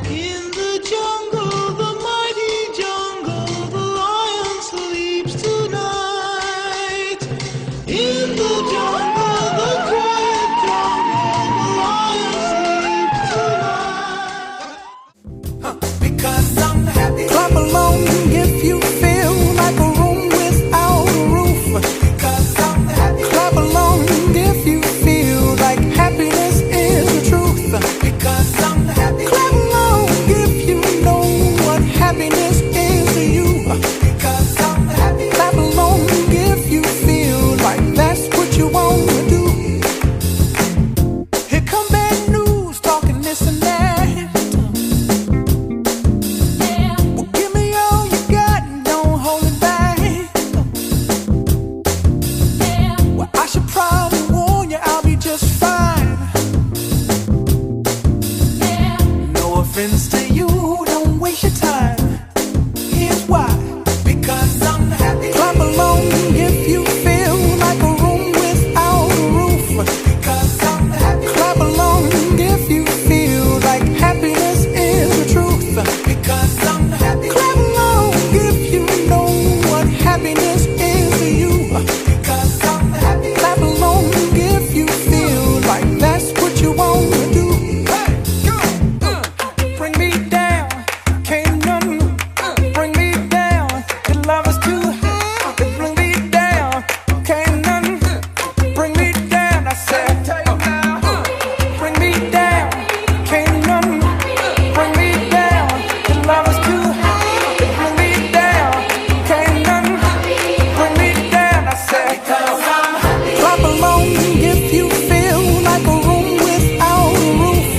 In the jungle, the mighty jungle, the lion sleeps tonight. In the jungle, the quiet jungle, the lion sleeps tonight. Because I'm happy. Clap along if you feel like a room without a roof. Because I'm happy. Clap along if you feel like happiness is the truth. Because I'm happy. Clap along if you know what happiness is to you. Because I'm happy. Clap along if you feel like that's what you want to do. Here come bad news, talking this and that. Well, give me all you got and don't hold it back. Well, I should probably warn you, I'll be just fine. No offense to you, don't waste your time. Here's why. Because I'm happy. Clap along if you feel like a room without a roof. Because I'm happy. Clap along if you feel like happiness is the truth. Because I'm happy. Clap along if you know what happiness is to you. Because I'm happy. Clap along if you feel like that's what you want to do. Hey, go! Bring me down, can't none bring me down. Your love is too high. Bring me down, can't none bring me down. I said, bring me down, can't none bring me down. Your love is too high. Bring me down, can't none bring me down. I said, clap along if you feel like a room without a roof.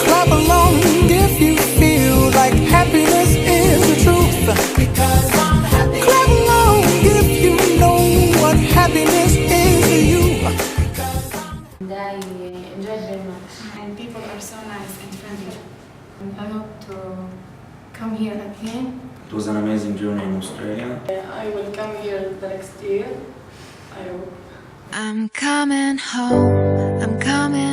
Clap along if you feel like happiness is the truth. Because I'm happy. Clap along if you know what happiness is to you. And I enjoyed very much. And people are so nice and friendly. And I hope to come here again. It was an amazing journey in Australia. I will come here the next year. I hope. I'm coming home, I'm coming